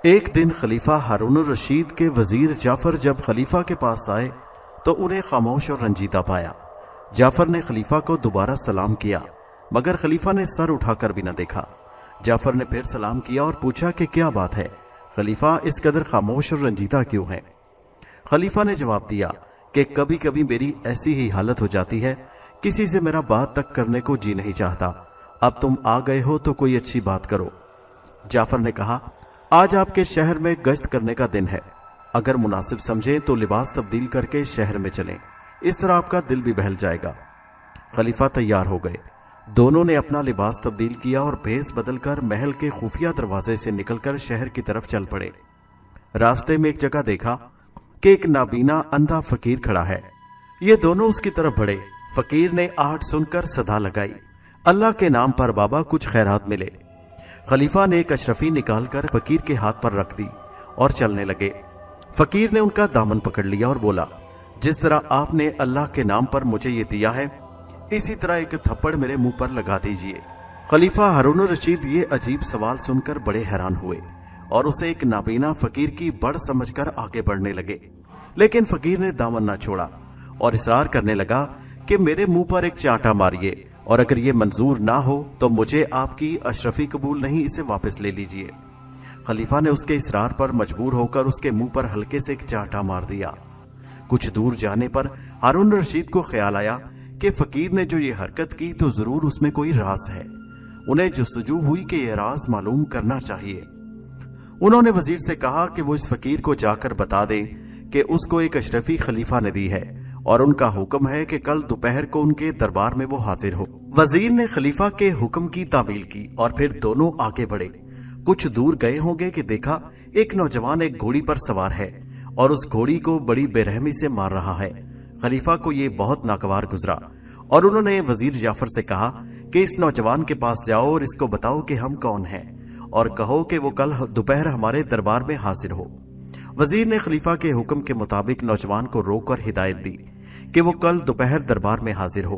ایک دن خلیفہ ہارون الرشید کے وزیر جعفر جب خلیفہ کے پاس آئے تو انہیں خاموش اور رنجیدہ پایا۔ جعفر نے خلیفہ کو دوبارہ سلام کیا مگر خلیفہ نے سر اٹھا کر بھی نہ دیکھا۔ جعفر نے پھر سلام کیا اور پوچھا کہ کیا بات ہے، خلیفہ اس قدر خاموش اور رنجیدہ کیوں ہیں؟ خلیفہ نے جواب دیا کہ کبھی کبھی میری ایسی ہی حالت ہو جاتی ہے، کسی سے میرا بات تک کرنے کو جی نہیں چاہتا۔ اب تم آ گئے ہو تو کوئی اچھی بات کرو۔ جعفر نے کہا، آج آپ کے شہر میں گشت کرنے کا دن ہے، اگر مناسب سمجھیں تو لباس تبدیل کر کے شہر میں چلیں، اس طرح آپ کا دل بھی بہل جائے گا۔ خلیفہ تیار ہو گئے، دونوں نے اپنا لباس تبدیل کیا اور بھیس بدل کر محل کے خفیہ دروازے سے نکل کر شہر کی طرف چل پڑے۔ راستے میں ایک جگہ دیکھا کہ ایک نابینا اندھا فقیر کھڑا ہے، یہ دونوں اس کی طرف بڑھے۔ فقیر نے آہٹ سن کر صدا لگائی، اللہ کے نام پر بابا کچھ خیرات ملے۔ خلیفہ نے ایک اشرفی نکال کر فقیر کے ہاتھ پر رکھ دی اور چلنے لگے۔ فقیر نے ان کا دامن پکڑ لیا اور بولا، جس طرح آپ نے اللہ کے نام پر مجھے یہ دیا ہے، اسی طرح ایک تھپڑ میرے منہ پر لگا دیجئے۔ خلیفہ ہارون الرشید یہ عجیب سوال سن کر بڑے حیران ہوئے اور اسے ایک نابینا فقیر کی بڑھ سمجھ کر آگے بڑھنے لگے، لیکن فقیر نے دامن نہ چھوڑا اور اصرار کرنے لگا کہ میرے منہ پر ایک چانٹا ماریے، اور اگر یہ منظور نہ ہو تو مجھے آپ کی اشرفی قبول نہیں، اسے واپس لے لیجئے۔ خلیفہ نے اس کے اصرار پر مجبور ہو کر اس کے منہ پر ہلکے سے ایک چانٹا مار دیا۔ کچھ دور جانے پر ہارون الرشید کو خیال آیا کہ فقیر نے جو یہ حرکت کی تو ضرور اس میں کوئی راز ہے۔ انہیں جستجو ہوئی کہ یہ راز معلوم کرنا چاہیے۔ انہوں نے وزیر سے کہا کہ وہ اس فقیر کو جا کر بتا دے کہ اس کو ایک اشرفی خلیفہ نے دی ہے اور ان کا حکم ہے کہ کل دوپہر کو ان کے دربار میں وہ حاضر ہو۔ وزیر نے خلیفہ کے حکم کی تعمیل کی اور پھر دونوں آگے بڑھے۔ کچھ دور گئے ہوں گے کہ دیکھا ایک نوجوان ایک گھوڑی پر سوار ہے اور اس گھوڑی کو بڑی بے رحمی سے مار رہا ہے۔ خلیفہ کو یہ بہت ناگوار گزرا اور انہوں نے وزیر جعفر سے کہا کہ اس نوجوان کے پاس جاؤ اور اس کو بتاؤ کہ ہم کون ہیں اور کہو کہ وہ کل دوپہر ہمارے دربار میں حاضر ہو۔ وزیر نے خلیفہ کے حکم کے مطابق نوجوان کو روک کر ہدایت دی کہ وہ کل دوپہر دربار میں حاضر ہو۔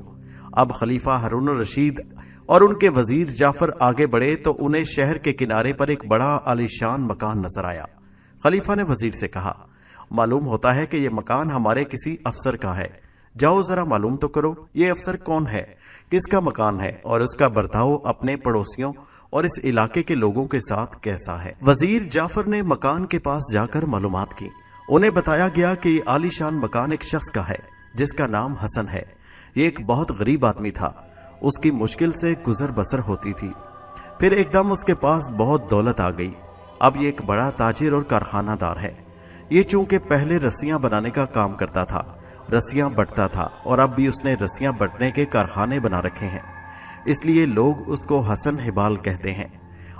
اب خلیفہ ہارون الرشید اور ان کے وزیر جعفر آگے بڑھے تو انہیں شہر کے کنارے پر ایک بڑا عالیشان مکان نظر آیا۔ خلیفہ نے وزیر سے کہا، معلوم ہوتا ہے کہ یہ مکان ہمارے کسی افسر کا ہے، جاؤ ذرا معلوم تو کرو یہ افسر کون ہے، کس کا مکان ہے اور اس کا برتاؤ اپنے پڑوسیوں اور اس علاقے کے لوگوں کے ساتھ کیسا ہے۔ وزیر جعفر نے مکان کے پاس جا کر معلومات کی۔ انہیں بتایا گیا کہ یہ عالیشان مکان ایک شخص کا ہے جس کا نام حسن ہے۔ یہ ایک بہت غریب آدمی تھا، اس کی مشکل سے گزر بسر ہوتی تھی۔ پھر ایک دم اس کے پاس بہت دولت آ گئی۔ اب یہ ایک بڑا تاجر اور کارخانہ دار ہے۔ یہ چونکہ پہلے رسیاں بنانے کا کام کرتا تھا، رسیاں بٹتا تھا، اور اب بھی اس نے رسیاں بٹنے کے کارخانے بنا رکھے ہیں، اس لیے لوگ اس کو حسن حبال کہتے ہیں۔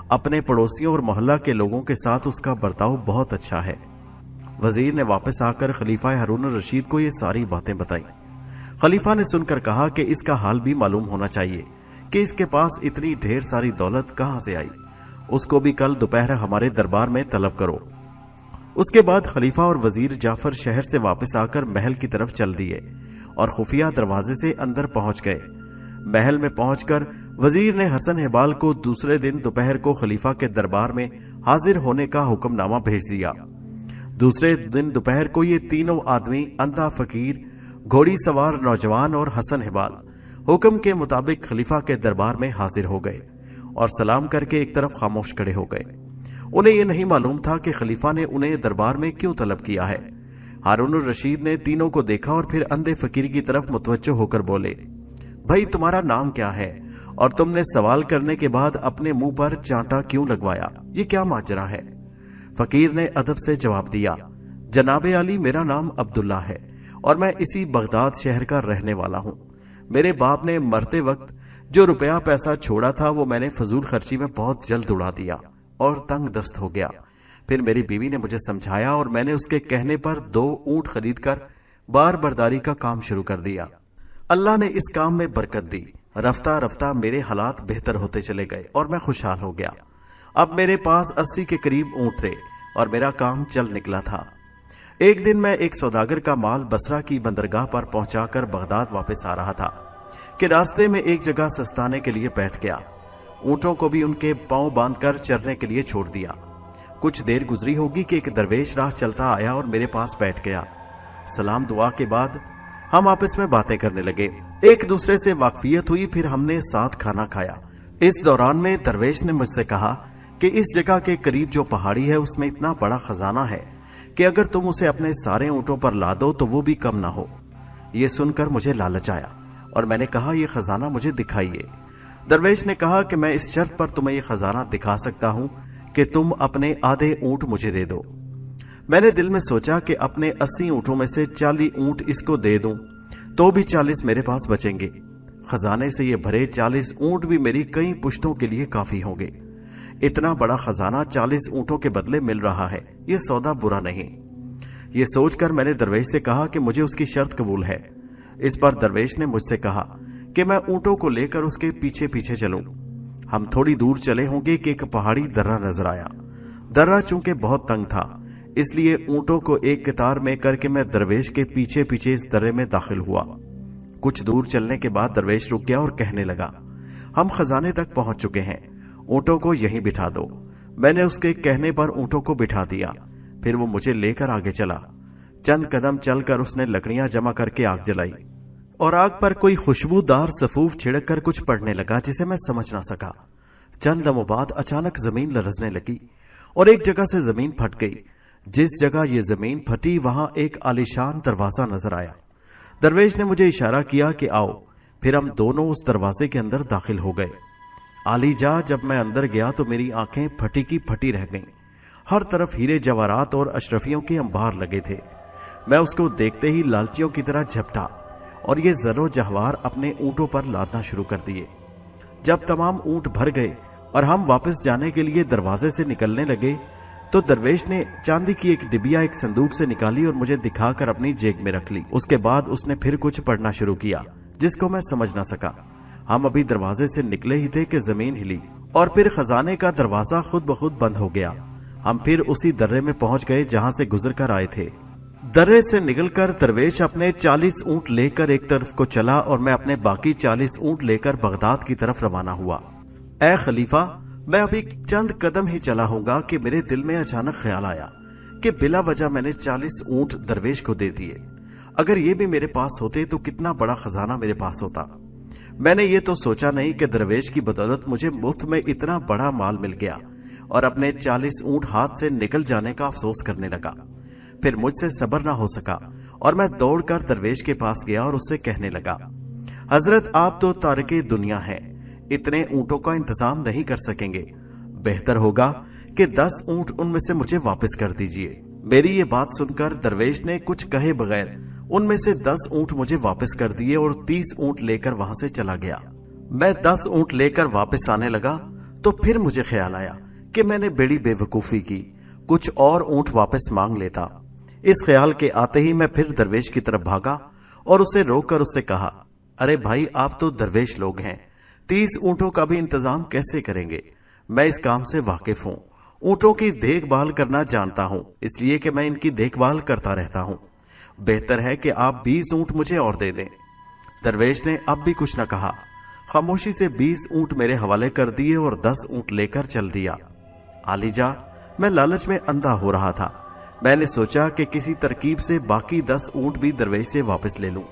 اپنے پڑوسیوں اور محلہ کے لوگوں کے ساتھ اس کا برتاؤ بہت اچھا ہے۔ وزیر نے واپس آ کر خلیفہ ہارون الرشید کو یہ ساری باتیں بتائیں۔ خلیفہ نے سن کر کہا کہ اس کا حال بھی معلوم ہونا چاہیے کہ اس کے پاس اتنی ڈھیر ساری دولت کہاں سے آئی، اس کو بھی کل دوپہر ہمارے دربار میں طلب کرو۔ اس کے بعد خلیفہ اور وزیر جعفر شہر سے واپس آ کر محل کی طرف چل دیے اور خفیہ دروازے سے اندر پہنچ گئے۔ محل میں پہنچ کر وزیر نے حسن حبال کو دوسرے دن دوپہر کو خلیفہ کے دربار میں حاضر ہونے کا حکم نامہ بھیج دیا۔ دوسرے دن دوپہر کو یہ تینوں آدمی، اندھا فقیر، گھوڑی سوار نوجوان اور حسن حبال، حکم کے مطابق خلیفہ کے دربار میں حاضر ہو گئے اور سلام کر کے ایک طرف خاموش کھڑے ہو گئے۔ انہیں یہ نہیں معلوم تھا کہ خلیفہ نے انہیں دربار میں کیوں طلب کیا ہے۔ ہارون الرشید نے تینوں کو دیکھا اور پھر اندھے فقیر کی طرف متوجہ ہو کر بولے، بھائی تمہارا نام کیا ہے اور تم نے سوال کرنے کے بعد اپنے منہ پر چانٹا کیوں لگوایا، یہ کیا ماجرا ہے؟ فقیر نے ادب سے جواب دیا، جناب علی میرا نام عبداللہ ہے اور میں اسی بغداد شہر کا رہنے والا ہوں۔ میرے باپ نے مرتے وقت جو روپیہ پیسہ چھوڑا تھا وہ میں نے فضول خرچی میں بہت جلد اڑا دیا اور تنگ دست ہو گیا۔ پھر میری بیوی نے مجھے سمجھایا اور میں نے اس کے کہنے پر 2 اونٹ خرید کر بار برداری کا کام شروع کر دیا۔ اللہ نے اس کام میں برکت دی، رفتہ رفتہ میرے حالات بہتر ہوتے چلے گئے اور میں خوشحال ہو گیا۔ اب میرے پاس 80 کے قریب اونٹ تھے اور میرا کام چل نکلا تھا۔ ایک دن میں ایک سوداگر کا مال بصرہ کی بندرگاہ پر پہنچا کر بغداد واپس آ رہا تھا کہ راستے میں ایک جگہ سستانے کے لیے بیٹھ گیا۔ اونٹوں کو بھی ان کے پاؤں باندھ کر چرنے کے لیے چھوڑ دیا۔ कुछ देर गुजरी होगी कि एक दरवेश राह चलता आया और मेरे पास बैठ गया। सलाम दुआ के बाद हम आपस में बातें करने लगे, एक दूसरे से वाकफियत हुई, फिर हमने साथ खाना खाया। इस दौरान में दरवेश ने मुझसे कहा कि इस जगह के करीब जो पहाड़ी है उसमें इतना बड़ा खजाना है कि अगर तुम उसे अपने सारे ऊंटों पर ला दो तो वो भी कम ना हो। ये सुनकर मुझे लालच आया और मैंने कहा, यह खजाना मुझे दिखाइए। दरवेश ने कहा कि मैं इस शर्त पर तुम्हें यह खजाना दिखा सकता हूं कि तुम अपने आधे ऊंट मुझे दे दो। मैंने दिल में सोचा कि अपने 80 ऊंटों में से 40 ऊंट इसको दे दूं तो भी 40 मेरे पास बचेंगे। खजाने से ये भरे 40 ऊंट भी मेरी कई पुश्तों के लिए काफी होंगे। इतना बड़ा खजाना 40 ऊंटों के बदले मिल रहा है, ये सौदा बुरा नहीं। ये सोचकर मैंने दरवेश से कहा कि मुझे उसकी शर्त कबूल है। इस पर दरवेश ने मुझसे कहा कि मैं ऊंटों को लेकर उसके पीछे पीछे चलूं। हम थोड़ी दूर चले होंगे कि एक पहाड़ी दर्रा नजर आया। दर्रा चूंकि बहुत तंग था, इसलिए ऊंटों को एक कतार में करके मैं दरवेश के पीछे पीछे इस दर्रे में दाखिल हुआ। कुछ दूर चलने के बाद दरवेश रुक गया और कहने लगा, हम खजाने तक पहुंच चुके हैं, ऊंटों को यहीं बिठा दो। मैंने उसके कहने पर ऊंटों को बिठा दिया। फिर वो मुझे लेकर आगे चला। चंद कदम चलकर उसने लकड़ियां जमा करके आग जलाई और आग पर कोई खुशबूदार सफूफ छिड़क कर कुछ पड़ने लगा जिसे मैं समझ ना सका। चंद लम्हों बाद अचानक जमीन लरजने लगी और एक जगह से जमीन फट गई। जिस जगह ये जमीन फटी वहां एक आलीशान दरवाजा नजर आया। दरवेश ने मुझे इशारा किया कि आओ। फिर हम दोनों उस दरवाजे के अंदर दाखिल हो गए। आलीजा जब मैं अंदर गया तो मेरी आंखें फटी की फटी रह गईं। हर तरफ हीरे जवाहरात और अशरफियों के अंबार लगे थे। मैं उसको देखते ही लालचियों की तरह झपटा और ये जरो जवाहर अपने ऊंटों पर लादना शुरू कर दिए। जब तमाम ऊंट भर गए और हम वापस जाने के लिए दरवाजे से निकलने लगे तो दरवेश ने चांदी की एक डिबिया एक संदूक से निकाली और मुझे दिखाकर अपनी जेब में रख ली। उसके बाद उसने फिर कुछ पढ़ना शुरू किया जिसको मैं समझ ना सका। हम अभी दरवाजे से निकले ही थे कि जमीन हिली और फिर खजाने का दरवाजा खुद ब खुद बंद हो गया। हम फिर उसी दर्रे में पहुंच गए जहां से गुजर कर आए थे। दर्रे से निकलकर दरवेश अपने 40 ऊंट लेकर एक तरफ को चला और मैं अपने बाकी 40 ऊंट लेकर बगदाद की तरफ रवाना हुआ। ए खलीफा, मैं अभी चंद कदम ही चला होगा कि मेरे दिल में अचानक ख्याल आया कि बिला वजह मैंने 40 ऊंट दरवेश को दे दिए। अगर ये भी मेरे पास होते तो कितना बड़ा खजाना मेरे पास होता। मैंने ये तो सोचा नहीं कि दरवेश की बदौलत मुझे मुफ्त में इतना बड़ा माल मिल गया और अपने 40 ऊंट हाथ से निकल जाने का अफसोस करने लगा। फिर मुझसे सब्र ना हो सका और मैं दौड़कर दरवेश के पास गया और उससे कहने लगा, हजरत आप तो तारिके दुनिया हैं, इतने ऊंटों का इंतजाम नहीं कर सकेंगे। बेहतर होगा कि 10 ऊंट उनमें से मुझे वापस कर दीजिए। मेरी ये बात सुनकर दरवेश ने कुछ कहे बगैर उनमें से 10 ऊंट मुझे वापस कर दिए और 30 ऊंट लेकर वहां से चला गया। मैं 10 ऊंट लेकर वापस आने लगा तो फिर मुझे ख्याल आया कि मैंने बड़ी बेवकूफी की, कुछ और ऊंट वापस मांग लेता। इस ख्याल के आते ही मैं फिर दरवेश की तरफ भागा और उसे रोककर उससे कहा, अरे भाई, आप तो दरवेश लोग हैं, 30 ऊंटों का भी इंतजाम कैसे करेंगे? मैं इस काम से वाकिफ हूं, ऊंटों की देखभाल करना जानता हूं, इसलिए कि मैं इनकी देखभाल करता रहता हूं। बेहतर है कि आप 20 ऊंट मुझे और दे दें। दरवेश ने अब भी कुछ न कहा, खामोशी से 20 ऊंट मेरे हवाले कर दिए और 10 ऊंट लेकर चल दिया। आलीजा, मैं लालच में अंधा हो रहा था। मैंने सोचा कि किसी तरकीब से बाकी 10 ऊंट भी दरवेश से वापस ले लूं।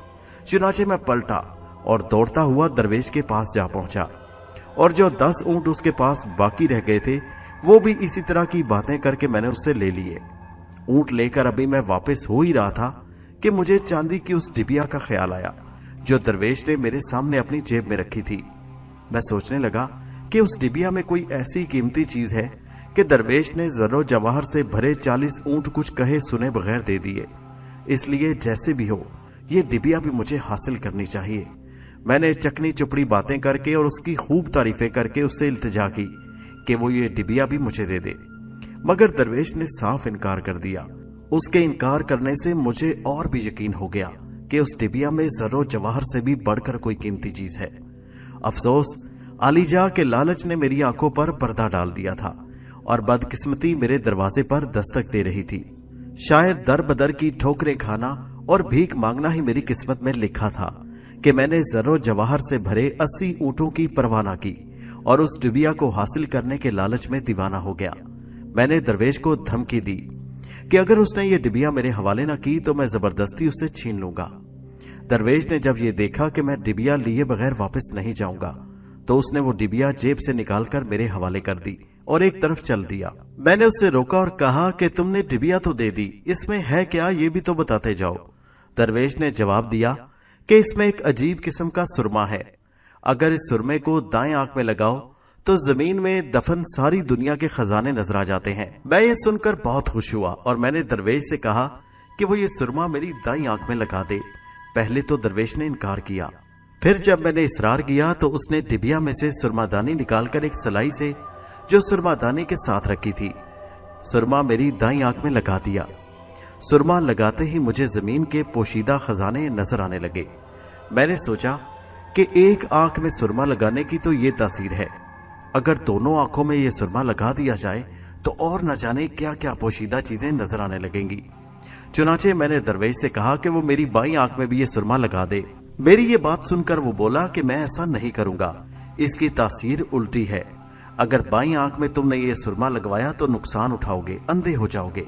चुनाचे मैं पलटा और दौड़ता हुआ दरवेश के पास जा पहुंचा और जो 10 ऊंट उसके पास बाकी रह गए थे वो भी इसी तरह की बातें करके मैंने उससे ले लिए। ऊंट लेकर अभी मैं वापस हो ही रहा था कि मुझे चांदी की उस डिबिया का ख्याल आया जो दरवेश ने मेरे सामने अपनी जेब में रखी थी। मैं सोचने लगा कि उस डिबिया में कोई ऐसी कीमती चीज है कि दरवेश ने जरो जवाहर से भरे 40 ऊंट कुछ कहे सुने बगैर दे दिए। इसलिए जैसे भी हो ये डिबिया भी मुझे हासिल करनी चाहिए। मैंने चकनी चुपड़ी बातें करके और उसकी खूब तारीफें करके उससे इल्तिजा की कि वो ये डिबिया भी मुझे दे दे, मगर दरवेश ने साफ इनकार कर दिया। उसके इनकार करने से मुझे और भी यकीन हो गया कि उस डिबिया में जरो जवाहर से भी बढ़कर कोई कीमती चीज है। अफसोस, आलीजा के लालच ने मेरी आंखों पर पर्दा डाल दिया था और बदकिस्मती मेरे दरवाजे पर दस्तक दे रही थी। शायद दर बदर की ठोकरें खाना और भीख मांगना ही मेरी किस्मत में लिखा था कि मैंने जरो जवाहर से भरे 80 ऊंटों की परवाह न की और उस डिबिया को हासिल करने के लालच में दीवाना हो गया। मैंने दरवेश को धमकी दी कि अगर उसने ये डिबिया मेरे हवाले ना की तो मैं जबरदस्ती उससे छीन लूंगा। दरवेश ने जब ये देखा कि मैं डिबिया लिए बगैर वापस नहीं जाऊंगा तो उसने वो डिबिया जेब से निकालकर मेरे हवाले कर दी और एक तरफ चल दिया। मैंने उससे रोका और कहा कि तुमने डिबिया तो दे दी, इसमें है क्या ये भी तो बताते जाओ। दरवेश ने जवाब दिया कि इसमें एक अजीब किस्म का सुरमा है, अगर इस सुरमे को दाएं आंख में लगाओ तो जमीन में दफन सारी दुनिया के खजाने नजर आ जाते हैं। मैं ये सुनकर बहुत खुश हुआ और मैंने दरवेश से कहा कि वो ये सुरमा मेरी दाईं आंख में लगा दे। पहले तो दरवेश ने इनकार किया, फिर जब मैंने इसरार किया तो उसने डिबिया में से सुरमादानी निकालकर एक सलाई से जो सुरमादानी के साथ रखी थी सुरमा मेरी दाईं आंख में लगा दिया। सुरमा लगाते ही मुझे जमीन के पोशीदा खजाने नजर आने लगे। मैंने सोचा कि एक आंख में सुरमा लगाने की तो ये तासीर है, अगर दोनों आंखों में ये सुरमा लगा दिया जाए तो और न जाने क्या क्या पोशीदा चीजें नजर आने लगेंगी। चुनाचे मैंने दरवेश से कहा कि वो मेरी बाईं आंख में भी ये सुरमा लगा दे। मेरी ये बात सुनकर वो बोला कि मैं ऐसा नहीं करूंगा, इसकी तासीर उल्टी है, अगर बाईं आंख में तुमने ये सुरमा लगवाया तो नुकसान उठाओगे, अंधे हो जाओगे।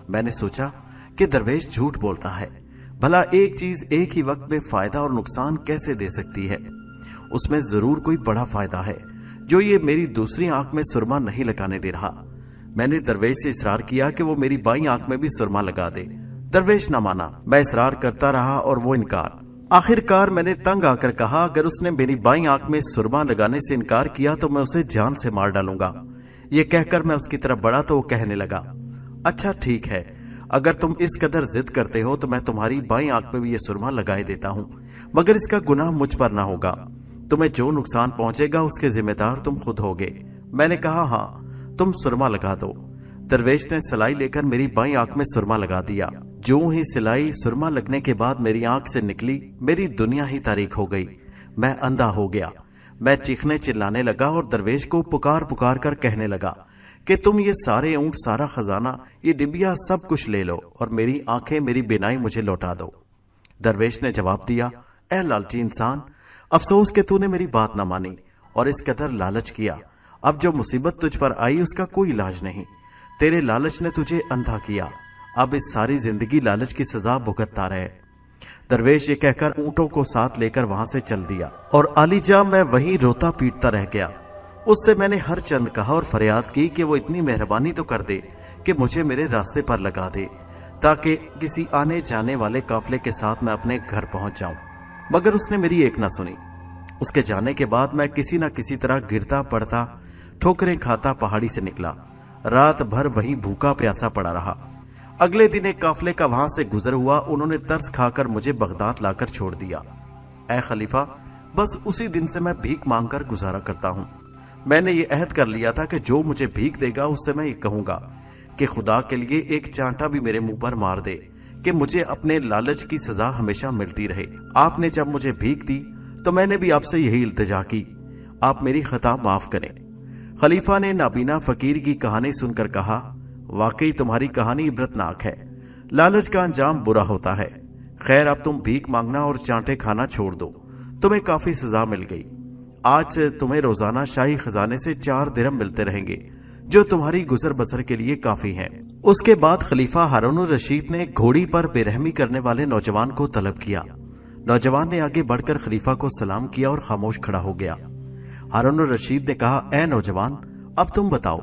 मैंने सोचा कि दरवेश झूठ बोलता है, भला एक चीज एक ही वक्त में फायदा और नुकसान कैसे दे सकती है, उसमें जरूर कोई बड़ा फायदा है जो ये मेरी दूसरी आंख में सुरमा नहीं लगाने दे रहा। मैंने दरवेश से इसरार किया कि वो मेरी बाईं आंख में भी सुरमा लगा दे। दरवेश न माना, मैं इसरार करता रहा और वो इनकार। आखिरकार मैंने तंग आकर कहा अगर उसने मेरी बाईं आंख में सुरमा लगाने से इनकार किया तो मैं उसे जान से मार डालूंगा। ये कहकर मैं उसकी तरफ बढ़ा तो वो कहने लगा, अच्छा ठीक है, अगर तुम इस कदर जिद करते हो तो मैं तुम्हारी बाईं आंख में भी ये सुरमा लगाए देता हूं, मगर इसका गुनाह मुझ पर ना होगा, तुम्हें जो नुकसान पहुंचेगा उसके जिम्मेदार तुम खुद होगे। मैंने कहा हाँ, तुम सुरमा लगा दो। दरवेश ने सिलाई लेकर मेरी बाईं आंख में सुरमा लगा दिया। जो ही सिलाई सुरमा लगने के बाद मेरी आंख से निकली, मेरी दुनिया ही तारीक हो गई। मैं अंधा हो गया। मैं चीखने चिल्लाने लगा और दरवेश को पुकार पुकार कर कहने लगा कि तुम ये सारे ऊंट, सारा खजाना, ये डिबिया सब कुछ ले लो और मेरी आंखें, मेरी बिनाई मुझे लौटा दो। दरवेश ने जवाब दिया, ए लालची इंसान, अफसोस कि तूने मेरी बात ना मानी और इस कदर लालच किया। अब जो मुसीबत तुझ पर आई उसका कोई इलाज नहीं, तेरे लालच ने तुझे अंधा किया, अब इस सारी जिंदगी लालच की सजा भुगतता रहे। दरवेश ये कहकर ऊंटों को साथ लेकर वहां से चल दिया और आलीजा मैं वहीं रोता पीटता रह गया। उससे मैंने हर चंद कहा और फरियाद की कि वो इतनी मेहरबानी तो कर दे कि मुझे मेरे रास्ते पर लगा दे ताकि किसी आने जाने वाले काफले के साथ मैं अपने घर पहुंच जाऊं, मगर उसने मेरी एक ना सुनी। उसके जाने के बाद मैं किसी न किसी तरह गिरता पड़ता, ठोकरें खाता पहाड़ी से निकला। रात भर वहीं भूखा प्यासा पड़ा रहा। अगले दिन एक काफले का वहां से गुजर हुआ, उन्होंने तरस खाकर मुझे बगदाद लाकर छोड़ दिया। ऐ खलीफा, बस उसी दिन से मैं भीख मांगकर गुजारा करता हूं। मैंने ये अहद कर लिया था कि जो मुझे भीख देगा उससे मैं ये कहूंगा कि खुदा के लिए एक चांटा भी मेरे मुंह पर मार दे कि मुझे अपने लालच की सजा हमेशा मिलती रहे। आपने जब मुझे भीख दी तो मैंने भी आपसे यही इल्तिजा की, आप मेरी खता माफ करें। खलीफा ने नाबीना फकीर की कहानी सुनकर कहा, वाकई तुम्हारी कहानी इबरतनाक है, लालच का अंजाम बुरा होता है। खैर अब तुम भीख मांगना और चांटे खाना छोड़ दो, तुम्हें काफी सजा मिल गई। आज से तुम्हें रोजाना शाही खजाने से 4 दिरहम मिलते रहेंगे, जो तुम्हारी गुजर बसर के लिए काफी है। उसके बाद खलीफा हारून रशीद ने घोड़ी पर बेरहमी करने वाले नौजवान को तलब किया। नौजवान ने आगे बढ़कर खलीफा को सलाम किया और खामोश खड़ा हो गया। हारून रशीद ने कहा, ए नौजवान, अब तुम बताओ,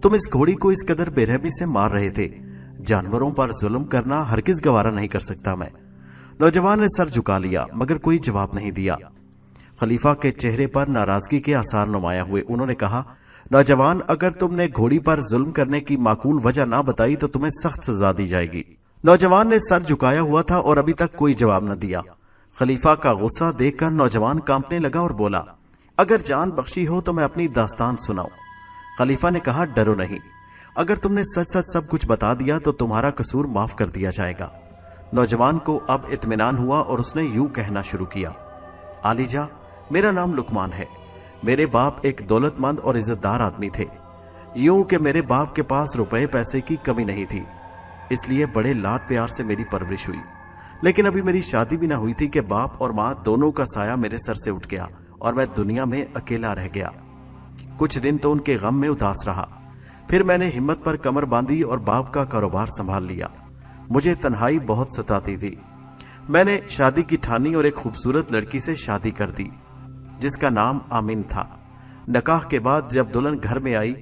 तुम इस घोड़ी को इस कदर बेरहमी से मार रहे थे, जानवरों पर जुल्म करना हरगिज गवारा नहीं कर सकता मैं। नौजवान ने सर झुका लिया मगर कोई जवाब नहीं दिया। खलीफा के चेहरे पर नाराजगी के आसार नुमाया हुए। उन्होंने कहा, नौजवान, अगर तुमने घोड़ी पर जुल्म करने की माकूल वजह ना बताई तो तुम्हें सख्त सजा दी जाएगी। नौजवान ने सर झुकाया हुआ था और अभी तक कोई जवाब न दिया। खलीफा का गुस्सा देखकर नौजवान कांपने लगा और बोला, अगर जान बख्शी हो तो मैं अपनी दास्तान सुनाऊं। खलीफा ने कहा, डरो नहीं, अगर तुमने सच सच सब कुछ बता दिया तो तुम्हारा कसूर माफ कर दिया जाएगा। नौजवान को अब इत्मीनान हुआ और उसने यूं कहना शुरू किया, आलीजा, मेरा नाम लुकमान है। मेरे बाप एक दौलतमंद और इज्जतदार आदमी थे। यूं कि मेरे बाप के पास रुपए पैसे की कमी नहीं थी, इसलिए बड़े लाड प्यार से मेरी परवरिश हुई। लेकिन अभी मेरी शादी भी ना हुई थी कि बाप और माँ दोनों का साया मेरे सर से उठ गया और मैं दुनिया में अकेला रह गया। कुछ दिन तो उनके गम में उदास रहा, फिर मैंने हिम्मत पर कमर बांधी और बाप का कारोबार संभाल लिया। मुझे तन्हाई बहुत सताती थी। मैंने शादी की ठानी और एक खूबसूरत लड़की से शादी कर दी जिसका नाम आमिन था। निकाह के बाद जब दुल्हन घर में आई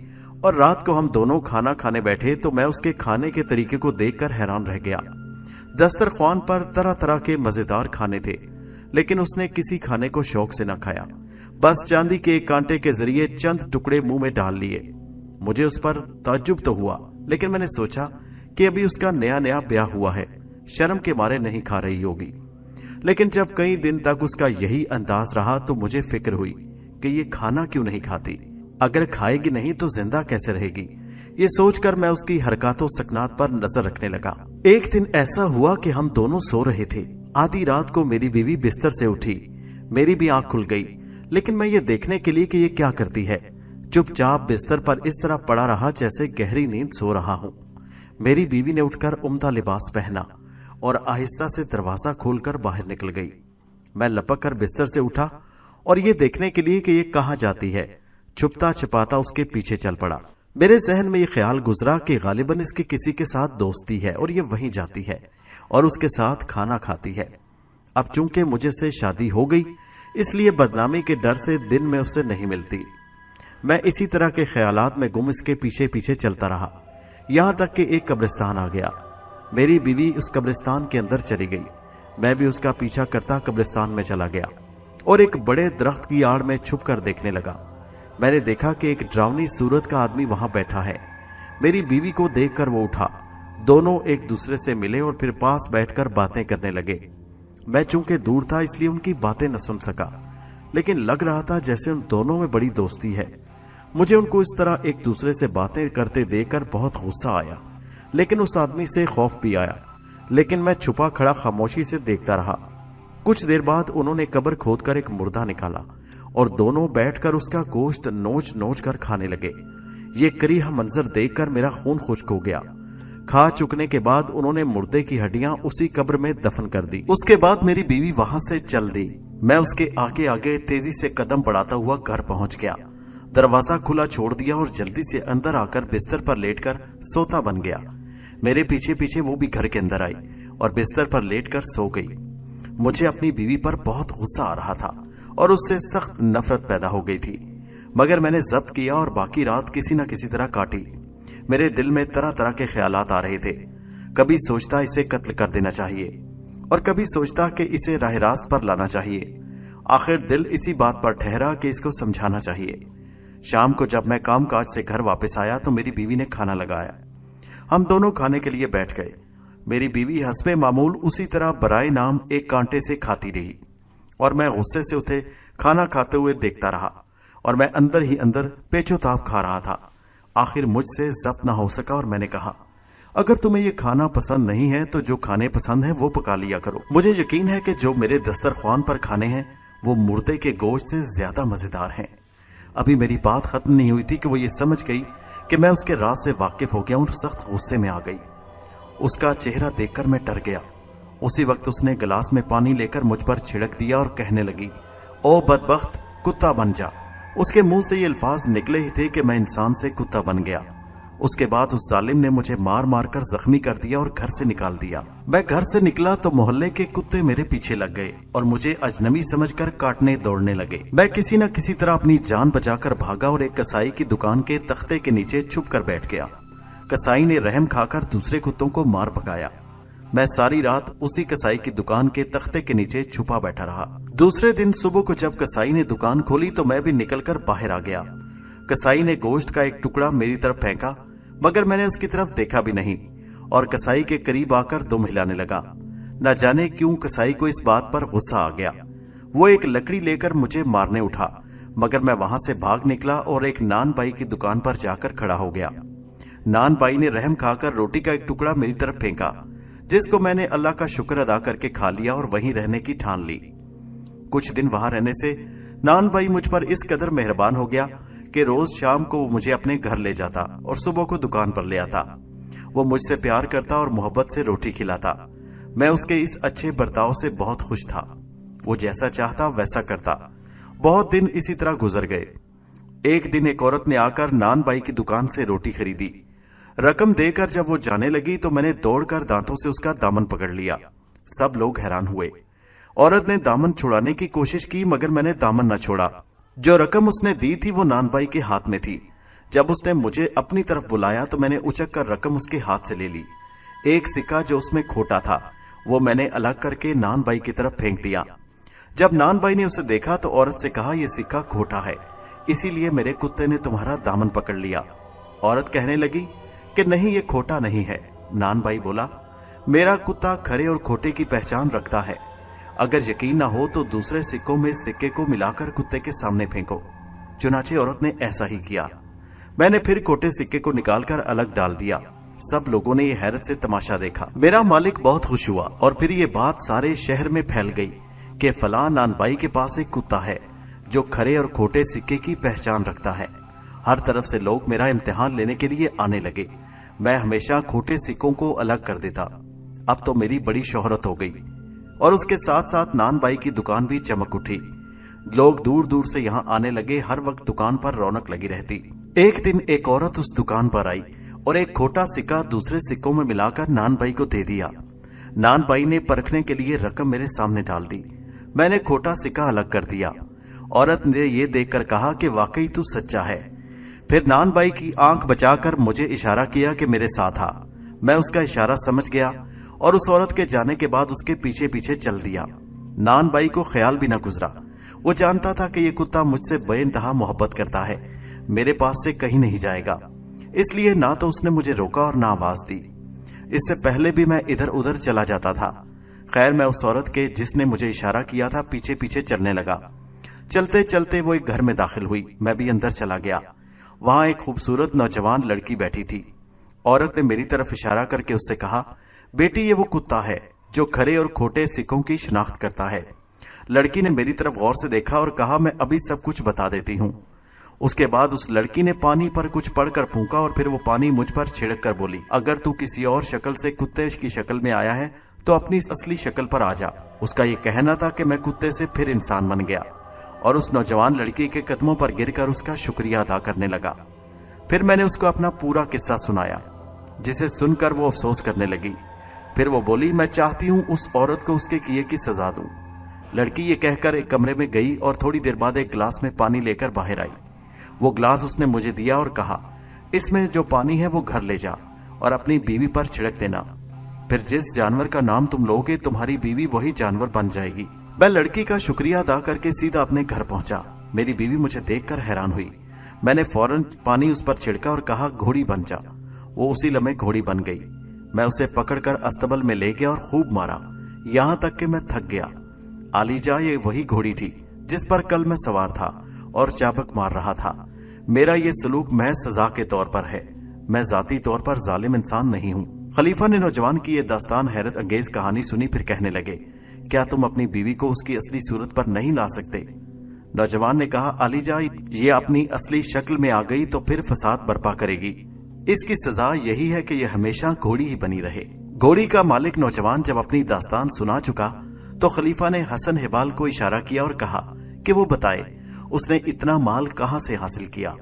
और रात को हम दोनों खाना खाने बैठे तो मैं उसके खाने के तरीके को देखकर हैरान रह गया। दस्तरख्वान पर तरह तरह के मजेदार खाने थे, लेकिन उसने किसी खाने को शौक से न खाया, बस चांदी के एक कांटे के जरिए चंद टुकड़े मुंह में डाल लिए। मुझे उस पर ताज्जुब तो हुआ, लेकिन मैंने सोचा कि अभी उसका नया नया ब्याह हुआ है, शर्म के मारे नहीं खा रही होगी। लेकिन जब कई दिन तक उसका यही अंदाज रहा तो मुझे फिक्र हुई कि ये खाना क्यों नहीं खाती, अगर खाएगी नहीं तो जिंदा कैसे रहेगी। ये सोचकर मैं उसकी हरकतों सकनात पर नजर रखने लगा। एक दिन ऐसा हुआ कि हम दोनों सो रहे थे। आधी रात को मेरी बीवी बिस्तर से उठी, मेरी भी आंख खुल गई, लेकिन मैं ये देखने के लिए कि ये क्या करती है, चुपचाप बिस्तर पर इस तरह पड़ा रहा जैसे गहरी नींद सो रहा हूं। मेरी बीवी ने उठकर उम्दा लिबास पहना और आहिस्ता से दरवाजा खोलकर बाहर निकल गई। मैं लपक कर बिस्तर से उठा और ये देखने के लिए कि ये कहां जाती है, छुपता छिपाता उसके पीछे चल पड़ा। मेरे जहन में ये ख्याल गुजरा कि गालिबन इसकी किसी के साथ दोस्ती है और ये वहीं जाती है और उसके साथ खाना खाती है। अब चूंकि मुझे से शादी हो गई, इसलिए बदनामी के डर से दिन में उससे नहीं मिलती। मैं इसी तरह के ख्यालात में गुम इसके पीछे पीछे चलता रहा, यहां तक कि एक कब्रिस्तान आ गया। मेरी बीवी उस कब्रिस्तान के अंदर चली गई, मैं भी उसका पीछा करता कब्रिस्तान में चला गया और एक बड़े दरख्त की आड़ में छुप कर देखने लगा। मैंने देखा कि एक डरावनी सूरत का आदमी वहां बैठा है। मेरी बीवी को देखकर वो उठा, दोनों एक दूसरे से मिले और फिर पास बैठकर बातें करने लगे। मैं चूंकि दूर था इसलिए उनकी बातें न सुन सका, लेकिन लग रहा था जैसे उन दोनों में बड़ी दोस्ती है। मुझे उनको इस तरह एक दूसरे से बातें करते देखकर बहुत गुस्सा आया, लेकिन उस आदमी से खौफ भी आया। लेकिन मैं छुपा खड़ा खामोशी से देखता रहा। कुछ देर बाद उन्होंने कब्र खोदकर एक मुर्दा निकाला और दोनों बैठकर उसका गोश्त नोच नोच कर खाने लगे। ये करीहा मंजर देखकर मेरा खून खुश्क हो गया। खा चुकने के बाद उन्होंने मुर्दे की हड्डियां उसी कब्र में दफन कर दी। उसके बाद मेरी बीवी वहां से चल दी। मैं उसके आगे आगे तेजी से कदम बढ़ाता हुआ घर पहुंच गया। दरवाजा खुला छोड़ दिया और जल्दी से अंदर आकर बिस्तर पर लेटकर सोता बन गया। मेरे पीछे पीछे वो भी घर के अंदर आई और बिस्तर पर लेटकर सो गई। मुझे अपनी बीवी पर बहुत गुस्सा आ रहा था और उससे सख्त नफरत पैदा हो गई थी, मगर मैंने जब्त किया और बाकी रात किसी न किसी तरह काटी। मेरे दिल में तरह तरह के ख्यालात आ रहे थे। कभी सोचता इसे कत्ल कर देना चाहिए और कभी सोचता कि इसे राह रास्त पर लाना चाहिए। आखिर दिल इसी बात पर ठहरा कि इसको समझाना चाहिए। शाम को जब मैं काम काज से घर वापस आया तो मेरी बीवी ने खाना लगाया। हम दोनों खाने के लिए बैठ गए। मेरी बीवी हस्बे मामूल उसी तरह बराए नाम एक कांटे से खाती रही और मैं गुस्से से उसे खाना खाते हुए देखता रहा और मैं अंदर ही अंदर पेचोताप खा रहा था। आखिर मुझसे जब्त ना हो सका और मैंने कहा, अगर तुम्हें ये खाना पसंद नहीं है तो जो खाने पसंद है वो पका लिया करो। मुझे यकीन है कि जो मेरे दस्तरख्वान पर खाने हैं वो मुर्दे के गोश्त से ज्यादा मजेदार हैं। अभी मेरी बात खत्म नहीं हुई थी कि वो ये समझ गई कि मैं उसके राज से वाकिफ हो गया और सख्त गुस्से में आ गई। उसका चेहरा देखकर मैं डर गया। उसी वक्त उसने गिलास में पानी लेकर मुझ पर छिड़क दिया और कहने लगी, ओ बदबख्त, कुत्ता बन जा। उसके मुंह से ये अल्फाज निकले ही थे कि मैं इंसान से कुत्ता बन गया। उसके बाद उस जालिम ने मुझे मार मार कर जख्मी कर दिया और घर से निकाल दिया। मैं घर से निकला तो मोहल्ले के कुत्ते मेरे पीछे लग गए और मुझे अजनबी समझकर काटने दौड़ने लगे। मैं किसी न किसी तरह अपनी जान बचाकर भागा और एक कसाई की दुकान के तख्ते के नीचे छुप कर बैठ गया। कसाई ने रहम खाकर दूसरे कुत्तों को मार पकाया। मैं सारी रात उसी कसाई की दुकान के तख्ते के नीचे छुपा बैठा रहा। दूसरे दिन सुबह को जब कसाई ने दुकान खोली तो मैं भी निकलकर बाहर आ गया। कसाई ने गोश्त का एक टुकड़ा मेरी तरफ फेंका, मगर मैंने उसकी तरफ देखा भी नहीं और कसाई के करीब आकर दुम हिलाने लगा। न जाने क्यों कसाई को इस बात पर गुस्सा आ गया। वो एक लकड़ी लेकर मुझे मारने उठा, मगर मैं वहां से भाग निकला और एक नान बाई की दुकान पर जाकर खड़ा हो गया। नान बाई ने रहम खाकर रोटी का एक टुकड़ा मेरी तरफ फेंका, जिसको मैंने अल्लाह का शुक्र अदा करके खा लिया और वहीं रहने की ठान ली। कुछ दिन वहां रहने से नान बाई मुझ पर इस कदर मेहरबान हो गया कि रोज शाम को वो मुझे अपने घर ले जाता और सुबह को दुकान पर ले आता। वो मुझसे प्यार करता और मोहब्बत से रोटी खिलाता। मैं उसके इस अच्छे बर्ताव से बहुत खुश था। वो जैसा चाहता वैसा करता। बहुत दिन इसी तरह गुजर गए। एक दिन एक औरत ने आकर नान बाई की दुकान से रोटी खरीदी। रकम देकर जब वो जाने लगी तो मैंने दौड़कर दांतों से उसका दामन पकड़ लिया। सब लोग हैरान हुए। औरत ने दामन छुड़ाने की कोशिश की मगर मैंने दामन न छोड़ा। जो रकम उसने दी थी वो नान बाई के हाथ में थी। जब उसने मुझे अपनी तरफ बुलाया तो मैंने उचक कर रकम उसके हाथ से ले ली। एक सिक्का जो उसमें खोटा था वो मैंने अलग करके नान बाई की तरफ फेंक दिया। जब नान बाई ने उसे देखा तो औरत से कहा, यह सिक्का खोटा है, इसीलिए मेरे कुत्ते ने तुम्हारा दामन पकड़ लिया। औरत कहने लगी कि नहीं, ये खोटा नहीं है। नान बाई बोला, मेरा कुत्ता खरे और खोटे की पहचान रखता है। अगर यकीन ना हो तो दूसरे सिक्कों में सिक्के को मिलाकर कुत्ते के सामने फेंको। चुनाचे औरत ने ऐसा ही किया। मैंने फिर खोटे सिक्के को निकालकर अलग डाल दिया। सब लोगों ने ये हैरत से तमाशा देखा। मेरा मालिक बहुत खुश हुआ और फिर ये बात सारे शहर में फैल गई कि फलां नान बाई के पास एक कुत्ता है जो खरे और खोटे सिक्के की पहचान रखता है। हर तरफ से लोग मेरा इम्तिहान लेने के लिए आने लगे। मैं हमेशा खोटे सिक्कों को अलग कर देता। अब तो मेरी बड़ी शोहरत हो गई और उसके साथ साथ नान बाई की दुकान भी चमक उठी। लोग दूर दूर से यहाँ आने लगे। हर वक्त दुकान पर रौनक लगी रहती। एक दिन एक औरत उस दुकान पर आई और एक खोटा सिक्का दूसरे सिक्कों में मिलाकर नान बाई को दे दिया। नान बाई ने परखने के लिए रकम मेरे सामने डाल दी। मैंने खोटा सिक्का अलग कर दिया। औरत ने यह देखकर कहा कि वाकई तू सच्चा है। फिर नान बाई की आंख बचाकर मुझे इशारा किया कि मेरे साथ आ। मैं उसका इशारा समझ गया और उस औरत के जाने के बाद उसके पीछे पीछे चल दिया। नान बाई को ख्याल भी न गुजरा। वो जानता था कि ये कुत्ता मुझसे बेइंतहा मोहब्बत करता है, मेरे पास से कहीं नहीं जाएगा, इसलिए ना तो उसने मुझे रोका और ना आवाज दी। इससे पहले भी मैं इधर उधर चला जाता था। खैर, मैं उस औरत के जिसने मुझे इशारा किया था पीछे पीछे चलने लगा। चलते चलते वो एक घर में दाखिल हुई। मैं भी अंदर चला गया। वहां एक खूबसूरत नौजवान लड़की बैठी थी। औरत ने मेरी तरफ इशारा करके उससे कहा, बेटी, ये वो कुत्ता है जो खरे और खोटे सिक्कों की शिनाख्त करता है। लड़की ने मेरी तरफ गौर से देखा और कहा, मैं अभी सब कुछ बता देती हूँ। उसके बाद उस लड़की ने पानी पर कुछ पढ़कर फूंका और फिर वो पानी मुझ पर छिड़क कर बोली, अगर तू किसी और शक्ल से कुत्ते की शक्ल में आया है तो अपनी असली शक्ल पर आ जा। उसका ये कहना था कि मैं कुत्ते से फिर इंसान बन गया और उस नौजवान लड़की के कदमों पर गिरकर उसका शुक्रिया अदा करने लगा। फिर मैंने उसको अपना पूरा किस्सा सुनाया, जिसे सुनकर वो अफसोस करने लगी। फिर वो बोली, मैं चाहती हूँ उस औरत को उसके किए की सजा दूं। लड़की ये कहकर एक कमरे में गई और थोड़ी देर बाद एक गिलास में पानी लेकर बाहर आई। वो गिलास उसने मुझे दिया और कहा, इसमें जो पानी है वो घर ले जा और अपनी बीवी पर छिड़क देना। फिर जिस जानवर का नाम तुम लोगे तुम्हारी बीवी वही जानवर बन जाएगी। मैं लड़की का शुक्रिया अदा करके सीधा अपने घर पहुंचा। मेरी बीवी मुझे देखकर हैरान हुई। मैंने फौरन पानी उस पर छिड़का और कहा, घोड़ी बन जा। वो उसी लम्हे घोड़ी बन गई। मैं उसे पकड़कर अस्तबल में ले गया और खूब मारा, यहां तक कि मैं थक गया। आलीजा ये वही घोड़ी थी जिस पर कल मैं सवार था और चाबक मार रहा था। मेरा ये सलूक महज सजा के तौर पर है। मैं जाती तौर पर जालिम इंसान नहीं हूँ। खलीफा ने नौजवान की ये दास्तान हैरत अंगेज कहानी सुनी। फिर कहने लगे, क्या तुम अपनी बीवी को उसकी असली सूरत पर नहीं ला सकते? नौजवान ने कहा, आलीजा ये अपनी असली शक्ल में आ गई तो फिर फसाद बर्पा करेगी। इसकी सजा यही है कि यह हमेशा घोड़ी ही बनी रहे। घोड़ी का मालिक नौजवान जब अपनी दास्तान सुना चुका तो खलीफा ने हसन हिबाल को इशारा किया और कहा कि वो बताए उसने इतना माल कहां से हासिल किया।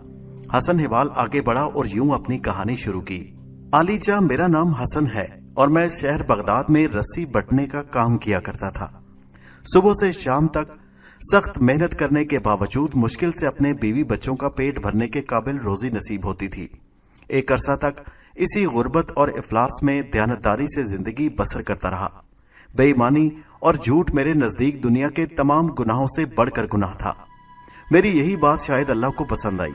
हसन हिबाल आगे बढ़ा और यूं अपनी कहानी शुरू की। आलीजा, मेरा नाम हसन है और मैं शहर बगदाद में रस्सी बटने का काम किया करता था। सुबह से शाम तक सख्त मेहनत करने के बावजूद मुश्किल से अपने बीवी बच्चों का पेट भरने के काबिल रोजी नसीब होती थी। एक अरसा तक इसी गुर्बत और इफलास में दयानतदारी से जिंदगी बसर करता रहा। बेईमानी और झूठ मेरे नजदीक दुनिया के तमाम गुनाहों से बढ़कर गुनाह था। मेरी यही बात शायद अल्लाह को पसंद आई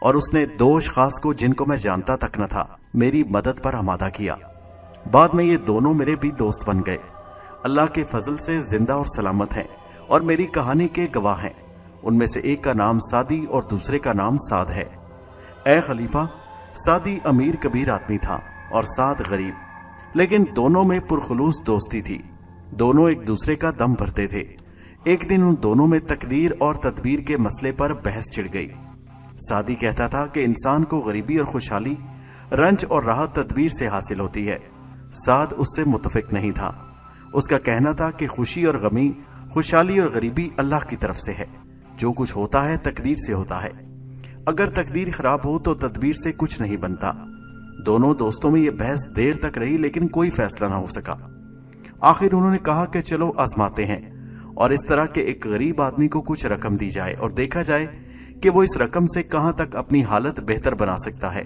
और उसने दो अशखास को जिनको मैं जानता तक न था मेरी मदद पर आमादा किया। बाद में ये दोनों मेरे भी दोस्त बन गए। अल्लाह के फजल से जिंदा और सलामत हैं और मेरी कहानी के गवाह हैं। उनमें से एक का नाम सादी और दूसरे का नाम साद है। ए खलीफा, सादी अमीर कबीर आदमी था और साद गरीब, लेकिन दोनों में पुरखुलूस दोस्ती थी। दोनों एक दूसरे का दम भरते थे। एक दिन उन दोनों में तकदीर और तदबीर के मसले पर बहस छिड़ गई। सादी कहता था कि इंसान को गरीबी और खुशहाली रंज और राहत तदबीर से हासिल होती है। साद उससे मुतफिक नहीं था। उसका कहना था कि खुशी और गमी, खुशहाली और गरीबी अल्लाह की तरफ से है। जो कुछ होता है तकदीर से होता है। اگر تقدیر خراب ہو تو تدبیر سے کچھ نہیں بنتا۔ دونوں دوستوں میں یہ بحث دیر تک رہی لیکن کوئی فیصلہ نہ ہو سکا۔ آخر انہوں نے کہا کہ چلو آزماتے ہیں، اور اس طرح کہ ایک غریب آدمی کو کچھ رقم دی جائے اور دیکھا جائے کہ وہ اس رقم سے کہاں تک اپنی حالت بہتر بنا سکتا ہے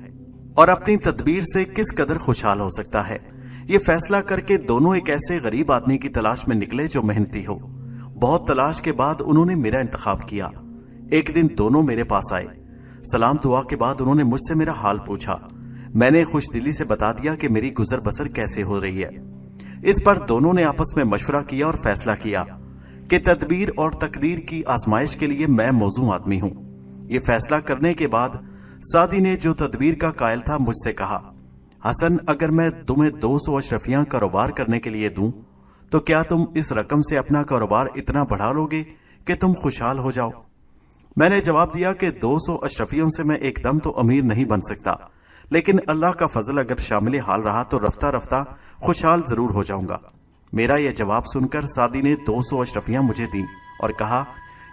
اور اپنی تدبیر سے کس قدر خوشحال ہو سکتا ہے۔ یہ فیصلہ کر کے دونوں ایک ایسے غریب آدمی کی تلاش میں نکلے جو محنتی ہو۔ بہت تلاش کے بعد انہوں نے میرا انتخاب کیا۔ ایک دن دونوں میرے پاس آئے۔ سلام دعا کے بعد انہوں نے مجھ سے میرا حال پوچھا۔ میں نے خوش دلی سے بتا دیا کہ میری گزر بسر کیسے ہو رہی ہے۔ اس پر دونوں نے آپس میں مشورہ کیا اور فیصلہ کیا کہ تدبیر اور تقدیر کی آزمائش کے لیے میں موزوں آدمی ہوں۔ یہ فیصلہ کرنے کے بعد سعدی نے جو تدبیر کا قائل تھا مجھ سے کہا، حسن اگر میں تمہیں 200 اشرفیاں کاروبار کرنے کے لیے دوں تو کیا تم اس رقم سے اپنا کاروبار اتنا بڑھا لو گے کہ تم خوشحال ہو جاؤ؟ میں نے جواب دیا کہ 200 اشرفیوں سے میں ایک دم تو امیر نہیں بن سکتا، لیکن اللہ کا فضل اگر شامل حال رہا تو رفتہ رفتہ خوشحال ضرور ہو جاؤں گا۔ میرا یہ جواب سن کر سعدی نے 200 اشرفیاں مجھے دیں اور کہا،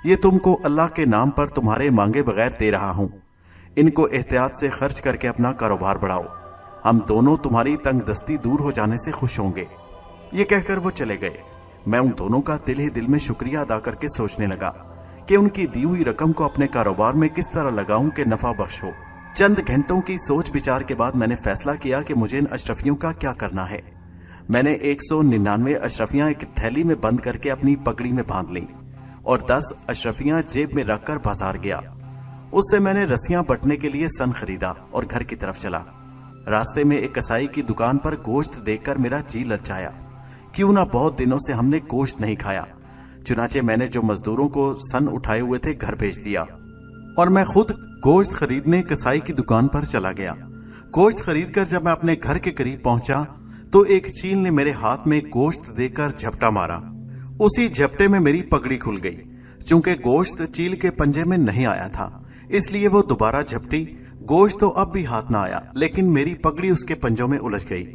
یہ تم کو اللہ کے نام پر تمہارے مانگے بغیر دے رہا ہوں، ان کو احتیاط سے خرچ کر کے اپنا کاروبار بڑھاؤ، ہم دونوں تمہاری تنگ دستی دور ہو جانے سے خوش ہوں گے۔ یہ کہہ کر وہ چلے گئے۔ میں ان دونوں کا دل ہی دل میں شکریہ ادا کر کے سوچنے لگا کہ ان کی دی ہوئی رقم کو اپنے کاروبار میں کس طرح لگاؤں کہ نفع بخش ہو۔ چند گھنٹوں کی سوچ بچار کے بعد میں نے فیصلہ کیا کہ مجھے ان اشرفیوں کا کیا کرنا ہے۔ میں نے 199 اشرفیاں ایک تھیلی میں بند کر کے اپنی پگڑی میں باندھ لی اور 10 اشرفیاں جیب میں رکھ کر بازار گیا۔ اس سے میں نے رسیاں بٹنے کے لیے سن خریدا اور گھر کی طرف چلا۔ راستے میں ایک کسائی کی دکان پر گوشت دیکھ کر میرا جی للچایا، کیوں نہ بہت دنوں سے ہم نے گوشت نہیں کھایا۔ چنانچہ میں نے جو مزدوروں کو سن اٹھائے ہوئے تھے گھر بھیج دیا اور میں خود گوشت خریدنے کسائی کی دکان پر چلا گیا۔ گوشت خرید کر جب میں اپنے گھر کے قریب پہنچا تو ایک چیل نے میرے ہاتھ میں گوشت دے کر جھپٹا مارا۔ اسی جھپٹے میں میری پگڑی کھل گئی۔ چونکہ گوشت چیل کے پنجے میں نہیں آیا تھا اس لیے وہ دوبارہ جھپٹی۔ گوشت تو اب بھی ہاتھ نہ آیا لیکن میری پگڑی اس کے پنجوں میں الجھ گئی۔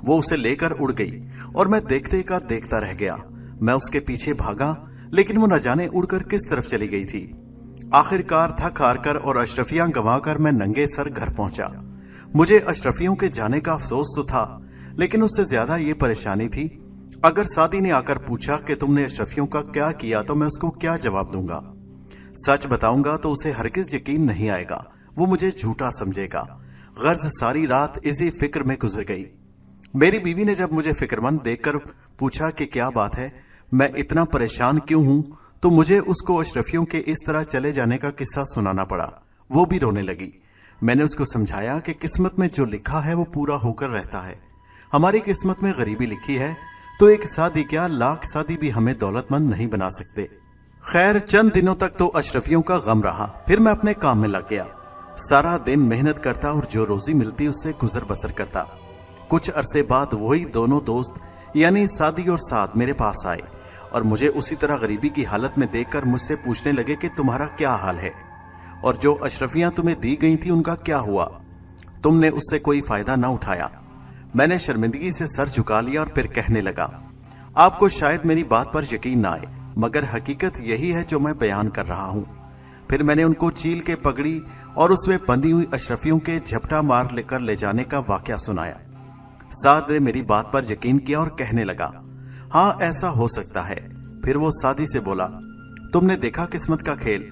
وہ اسے لے کر اڑ گئی اور میں دیکھتے کا دیکھتا رہ گیا۔ میں اس کے پیچھے بھاگا لیکن وہ نہ جانے اڑ کر کس طرف چلی گئی تھی۔ آخر کار تھک ہار کر اور اشرفیاں گنوا کر میں ننگے سر گھر پہنچا۔ مجھے اشرفیوں کے جانے کا افسوس تو تھا لیکن اس سے زیادہ یہ پریشانی تھی، اگر سعدی نے آ کر پوچھا کہ تم نے اشرفیوں کا کیا کیا تو میں اس کو کیا جواب دوں گا؟ سچ بتاؤں گا تو اسے ہرگز یقین نہیں آئے گا، وہ مجھے جھوٹا سمجھے گا۔ غرض ساری رات اسی فکر میں گزر گئی۔ میری بیوی نے جب مجھے فکر مند دیکھ کر پوچھا کہ کیا بات ہے، میں اتنا پریشان کیوں ہوں، تو مجھے اس کو اشرفیوں کے اس طرح چلے جانے کا قصہ سنانا پڑا۔ وہ بھی رونے لگی۔ میں نے اس کو سمجھایا کہ قسمت میں جو لکھا ہے وہ پورا ہو کر رہتا ہے۔ ہماری قسمت میں غریبی لکھی ہے تو ایک شادی کیا لاکھ شادی بھی ہمیں دولت مند نہیں بنا سکتے۔ خیر چند دنوں تک تو اشرفیوں کا غم رہا، پھر میں اپنے کام میں لگ گیا۔ سارا دن محنت کرتا اور جو روزی ملتی اس سے گزر بسر کرتا۔ کچھ عرصے بعد وہی دونوں دوست یعنی سعدی اور سعد میرے پاس آئے اور مجھے اسی طرح غریبی کی حالت میں دیکھ کر مجھ سے پوچھنے لگے کہ تمہارا کیا حال ہے اور جو اشرفیاں تمہیں دی گئی تھی ان کا کیا ہوا؟ تم نے اس سے کوئی فائدہ نہ اٹھایا۔ میں نے شرمندگی سے سر جھکا لیا اور پھر کہنے لگا، آپ کو شاید میری بات پر یقین نہ آئے مگر حقیقت یہی ہے جو میں بیان کر رہا ہوں۔ پھر میں نے ان کو چیل کے پگڑی اور اس میں بندھی ہوئی اشرفیوں کے جھپٹا مار لے کر لے جانے کا واقعہ سنایا۔ سعد نے میری بات پر یقین کیا اور کہنے لگا، ہاں ایسا ہو سکتا ہے۔ پھر وہ سعدی سے بولا، تم نے دیکھا قسمت کا کھیل،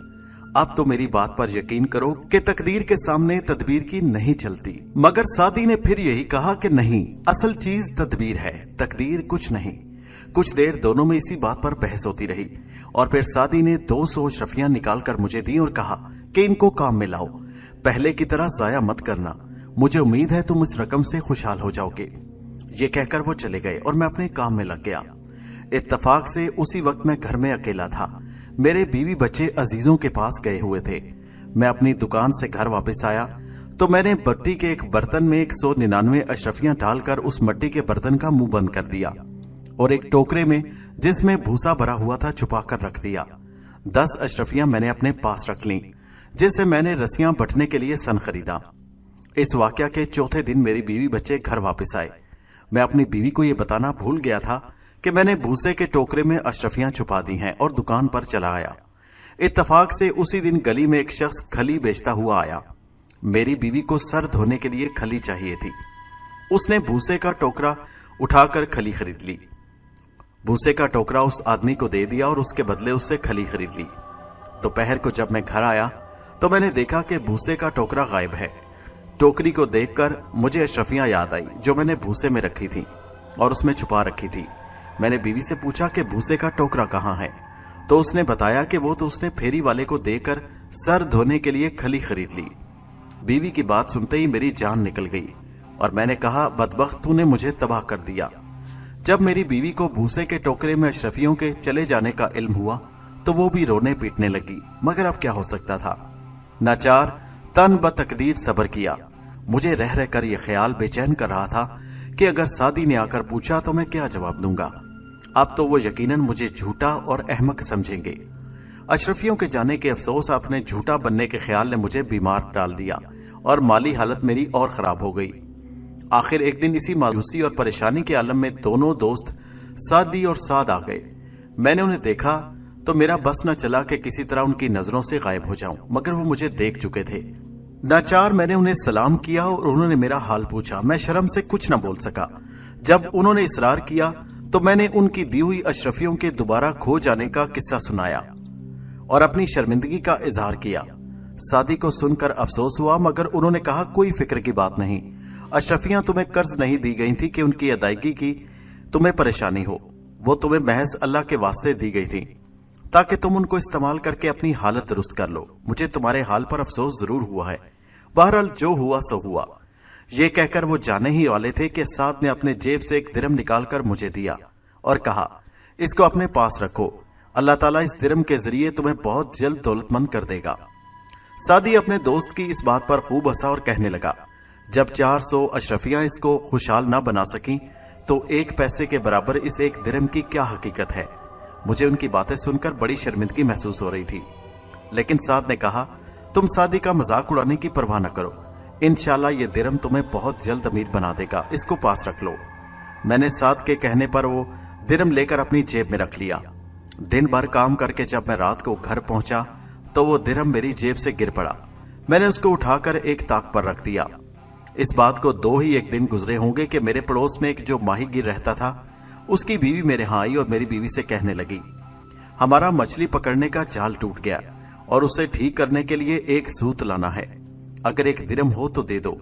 اب تو میری بات پر یقین کرو کہ تقدیر کے سامنے تدبیر کی نہیں چلتی۔ مگر سعدی نے پھر یہی کہا کہ نہیں، اصل چیز تدبیر ہے، تقدیر کچھ نہیں۔ کچھ دیر دونوں میں اسی بات پر بحث ہوتی رہی اور پھر سعدی نے 200 اشرفیاں نکال کر مجھے دی اور کہا کہ ان کو کام میں لاؤ، پہلے کی طرح ضائع مت کرنا، مجھے امید ہے تم اس رقم سے خوشحال ہو جاؤ گے۔ یہ کہہ کر وہ چلے گئے اور میں اپنے کام میں لگ گیا۔ اتفاق سے اسی وقت میں گھر میں اکیلا تھا۔ میرے بیوی بچے عزیزوں کے پاس گئے ہوئے تھے۔ میں اپنی دکان سے گھر واپس آیا تو میں نے مٹی کے ایک برتن میں 199 اشرفیاں ڈال کر اس مٹی کے برتن کا منہ بند کر دیا اور ایک ٹوکرے میں جس میں بھوسا بھرا ہوا تھا چھپا کر رکھ دیا۔ 10 اشرفیاں میں نے اپنے پاس رکھ لیں جس سے میں نے رسیاں بٹنے کے لیے سن خریدا۔ اس واقعہ کے چوتھے دن میری بیوی بچے گھر واپس آئے۔ میں اپنی بیوی کو یہ بتانا بھول گیا تھا کہ میں نے بھوسے کے ٹوکرے میں اشرفیاں چھپا دی ہیں اور دکان پر چلا آیا۔ इत्तफाक से उसी दिन गली में एक शख्स खली बेचता हुआ आया। मेरी बीवी को सर धोने के लिए खली चाहिए थी। उसने भूसे का टोकरा उठाकर खली खरीद ली। भूसे का टोकरा उस आदमी को दे दिया और उसके बदले उससे खली खरीद ली। दोपहर को जब मैं घर आया तो मैंने देखा कि भूसे का टोकरा गायब है। टोकरी को देखकर मुझे अशरफियां याद आई जो मैंने भूसे में रखी थी और उसमें छुपा रखी थी। मैंने बीवी से पूछा कि भूसे का टोकरा कहाँ है, तो उसने बताया कि वो तो उसने फेरी वाले को देकर सर धोने के लिए खली खरीद ली। बीवी की बात सुनते ही मेरी जान निकल गई और मैंने कहा, बदबख्त तूने मुझे तबाह कर दिया। जब मेरी बीवी को भूसे के टोकरे में अशरफियों के चले जाने का इल्म हुआ तो वो भी रोने पीटने लगी, मगर अब क्या हो सकता था। नाचार तन ब तकदीर सब्र किया। मुझे रह रहकर यह ख्याल बेचैन कर रहा था कि अगर सादी ने आकर पूछा तो मैं क्या जवाब दूंगा। अब तो वो यकीनन मुझे झूठा और अहमक समझेंगे। अशरफियों के जाने के अफसोस अपने झूठा बनने के ख्याल ने मुझे बीमार डाल दिया और माली हालत मेरी और खराब हो गई। आखिर एक दिन इसी मायूसी और परेशानी के आलम में दोनों दोस्त सादी और साद आ गए। मैंने उन्हें देखा तो मेरा बस न चला कि किसी तरह उनकी नजरों से गायब हो जाऊं, मगर वो मुझे देख चुके थे। नाचार मैंने उन्हें सलाम किया और उन्होंने मेरा हाल पूछा। मैं शर्म से कुछ न बोल सका। जब उन्होंने इसरार किया तो मैंने उनकी दी हुई अशरफियों के दोबारा खो जाने का किस्सा सुनाया और अपनी शर्मिंदगी का इजहार किया। सादी को सुनकर अफसोस हुआ, मगर उन्होंने कहा, कोई फिक्र की बात नहीं। अशरफियां तुम्हें कर्ज नहीं दी गई थी कि उनकी अदायगी की तुम्हें परेशानी हो। वो तुम्हें महज अल्लाह के वास्ते दी गई थी ताकि तुम उनको इस्तेमाल करके अपनी हालत दुरुस्त कर लो। मुझे तुम्हारे हाल पर अफसोस जरूर हुआ है। बहरहाल जो हुआ सो हुआ। ये कहकर वो जाने ही वाले थे कि साद ने अपने जेब से एक दिरहम निकालकर मुझे दिया और कहा, इसको अपने पास रखो, अल्लाह ताला इस दिरहम के जरिए तुम्हें बहुत जल्द दौलतमंद कर देगा। सादी अपने दोस्त की इस बात पर खूब हंसा और कहने लगा, जब 400 अशरफियां इसको खुशहाल ना बना सकी तो 1 पैसे के बराबर इस एक दिरहम की क्या हकीकत है। मुझे उनकी बातें सुनकर बड़ी शर्मिंदगी महसूस हो रही थी, लेकिन साद ने कहा, तुम सादी का मजाक उड़ाने की परवाह न करो, इंशाल्लाह ये दिरहम तुम्हें बहुत जल्द अमीर बना देगा, इसको पास रख लो। मैंने साद के कहने पर वो दिरहम लेकर अपनी जेब में रख लिया। दिन भर काम करके जब मैं रात को घर पहुंचा तो वो दिरहम मेरी जेब से गिर पड़ा। मैंने उसको उठाकर एक ताक पर रख दिया। इस बात को 2 ही एक दिन गुजरे होंगे कि मेरे पड़ोस में एक जो माहीगीर रहता था उसकी बीवी मेरे यहाँ आई और मेरी बीवी से कहने लगी, हमारा मछली पकड़ने का जाल टूट गया और उसे ठीक करने के लिए एक सूत लाना है, अगर 1 दिरहम हो तो दे दो।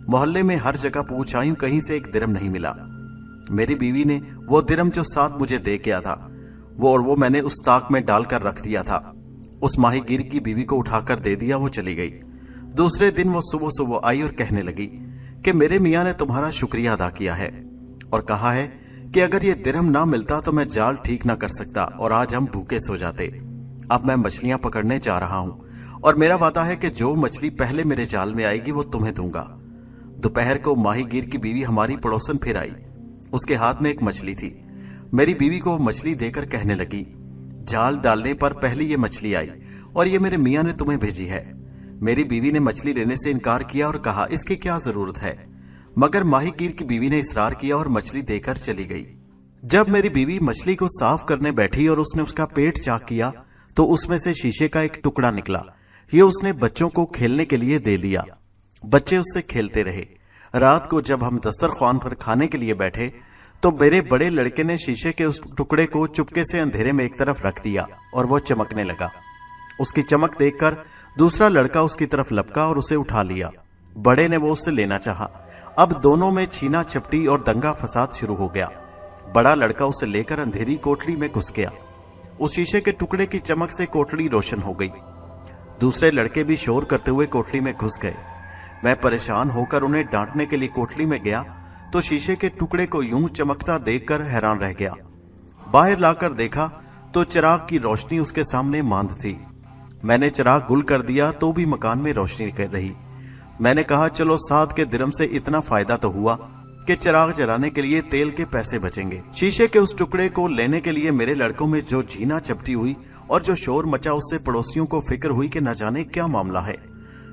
मोहल्ले में हर जगह पूछ आई, कहीं से 1 दिरहम नहीं मिला। मेरी बीवी ने वो दिरहम जो साथ मुझे दे गया था वो मैंने उस ताक में डालकर रख दिया था। उस माहीगीर की बीवी को उठाकर दे दिया, वो चली गई। दूसरे दिन वो सुबह सुबह आई और कहने लगी कि मेरे मियाँ ने तुम्हारा शुक्रिया अदा किया है और कहा है कि अगर ये दिरहम ना मिलता तो मैं जाल ठीक ना कर सकता और आज हम भूखे सो जाते। अब मैं मछलियां पकड़ने जा रहा हूं और मेरा वादा है कि जो मछली पहले मेरे जाल में आएगी वो तुम्हें दूंगा। दोपहर को माहीगीर की बीवी हमारी पड़ोसन फिर आई। उसके हाथ में एक मछली थी। मेरी बीवी को मछली देकर कहने लगी, जाल डालने पर पहली ये मछली आई और ये मेरे मियाँ ने तुम्हें भेजी है। मेरी बीवी ने मछली लेने से इनकार किया और कहा, इसकी क्या जरूरत है, मगर माहीगीर की बीवी ने इसरार किया और मछली देकर चली गई। जब मेरी बीवी मछली को साफ करने बैठी और उसने उसका पेट चाक किया तो उसमें से शीशे का एक टुकड़ा निकला। ये उसने बच्चों को खेलने के लिए दे दिया। बच्चे उससे खेलते रहे। रात को जब हम दस्तरख्वान पर खाने के लिए बैठे तो मेरे बड़े लड़के ने शीशे के उस टुकड़े को चुपके से अंधेरे में एक तरफ रख दिया और वो चमकने लगा। उसकी चमक देखकर दूसरा लड़का उसकी तरफ लपका और उसे उठा लिया। बड़े ने वो उससे लेना चाहा। अब दोनों में छीना झपटी और दंगा फसाद शुरू हो गया। बड़ा लड़का उसे लेकर अंधेरी कोठरी में घुस गया। उस शीशे के टुकड़े की चमक से कोठरी रोशन हो गई। दूसरे लड़के भी शोर करते हुए कोठरी में घुस गए। मैं परेशान होकर उन्हें डांटने के लिए कोठरी में गया तो शीशे के टुकड़े को यूं चमकता देखकर हैरान रह गया। बाहर लाकर देखा तो चिराग की रोशनी उसके सामने मांद थी। मैंने चिराग गुल कर दिया तो भी मकान में रोशनी कर रही। मैंने कहा, चलो साद के दिरहम से इतना फायदा तो हुआ कि चिराग जलाने के लिए तेल के पैसे बचेंगे। शीशे के उस टुकड़े को लेने के लिए मेरे लड़कों में जो झीना चपटी हुई और जो शोर मचा उससे पड़ोसियों को फिक्र हुई कि न जाने क्या मामला है।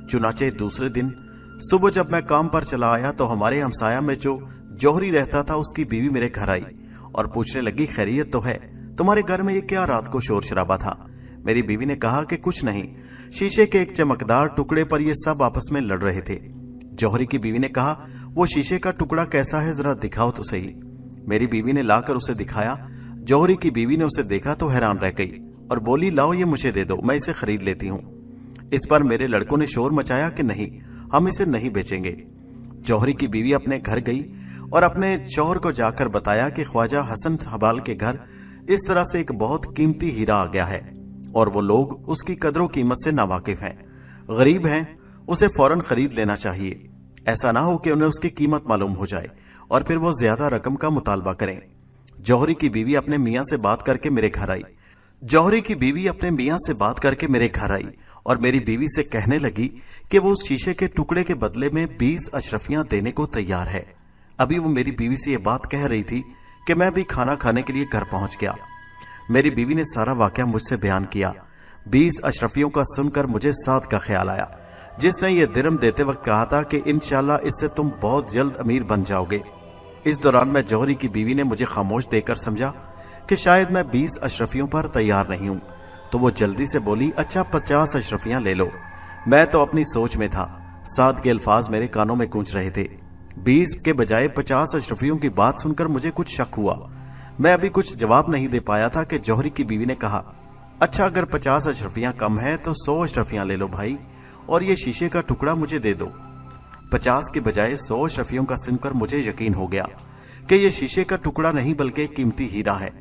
चुनाचे दूसरे दिन सुबह जब मैं काम पर चला आया तो हमारे हमसाया में जो जौहरी रहता था उसकी बीवी मेरे घर आई और पूछने लगी, खैरियत तो है, तुम्हारे घर में ये क्या रात को शोर शराबा था। मेरी बीवी ने कहा कि कुछ नहीं, शीशे के एक चमकदार टुकड़े पर ये सब आपस में लड़ रहे थे। जौहरी की बीवी ने कहा, वो शीशे का टुकड़ा कैसा है, जरा दिखाओ तो सही। मेरी बीवी ने लाकर उसे दिखाया। जौहरी की बीवी ने उसे देखा तो हैरान रह गई और बोली, लाओ ये मुझे दे दो, मैं इसे खरीद लेती हूँ। इस पर मेरे लड़कों ने शोर मचाया कि नहीं, हम इसे नहीं बेचेंगे। जौहरी की बीवी अपने घर गई और अपने शौहर को जाकर बताया कि ख्वाजा हसन हबाल के घर इस तरह से एक बहुत कीमती हीरा आ गया है और वो लोग उसकी कदरों कीमत से नावाकिफ हैं, गरीब हैं, उसे फौरन खरीद लेना चाहिए। ऐसा ना हो कि उन्हें उसकी कीमत मालूम हो जाए और फिर वो ज्यादा रकम का मुतालबा करें। जौहरी की बीवी अपने मियाँ से बात करके मेरे घर आई। जौहरी की बीवी अपने मियाँ से बात करके मेरे घर आई और मेरी बीवी से कहने लगी कि वो उस शीशे के टुकड़े के बदले में 20 अशरफियां देने को तैयार है। अभी वो मेरी बीवी से ये बात कह रही थी कि मैं भी खाना खाने के लिए घर पहुंच गया। मेरी बीवी ने सारा वाकया मुझसे बयान किया। 20 अशरफियों का सुनकर मुझे साद का ख्याल आया, जिसने ये दिरहम देते वक्त कहा था कि इंशाल्लाह इससे तुम बहुत जल्द अमीर बन जाओगे। इस दौरान मैं जौहरी की बीवी ने मुझे खामोश देकर समझा कि शायद मैं 20 अशरफियों पर तैयार नहीं हूं, तो वो जल्दी से बोली, अच्छा 50 अशरफियां ले लो। मैं तो अपनी सोच में था। साद के अल्फाज मेरे कानों में गूंज रहे थे। 20 के बजाय 50 अशरफियों की बात सुनकर मुझे कुछ शक हुआ। मैं अभी कुछ जवाब नहीं दे पाया था कि जौहरी की बीवी ने कहा, अच्छा अगर 50 अशरफियां कम है तो 100 अशरफियां ले लो भाई, और ये शीशे का टुकड़ा मुझे दे दो। 50 के बजाय 100 अशरफियों का सुनकर मुझे यकीन हो गया कि ये शीशे का टुकड़ा नहीं बल्कि कीमती हीरा है।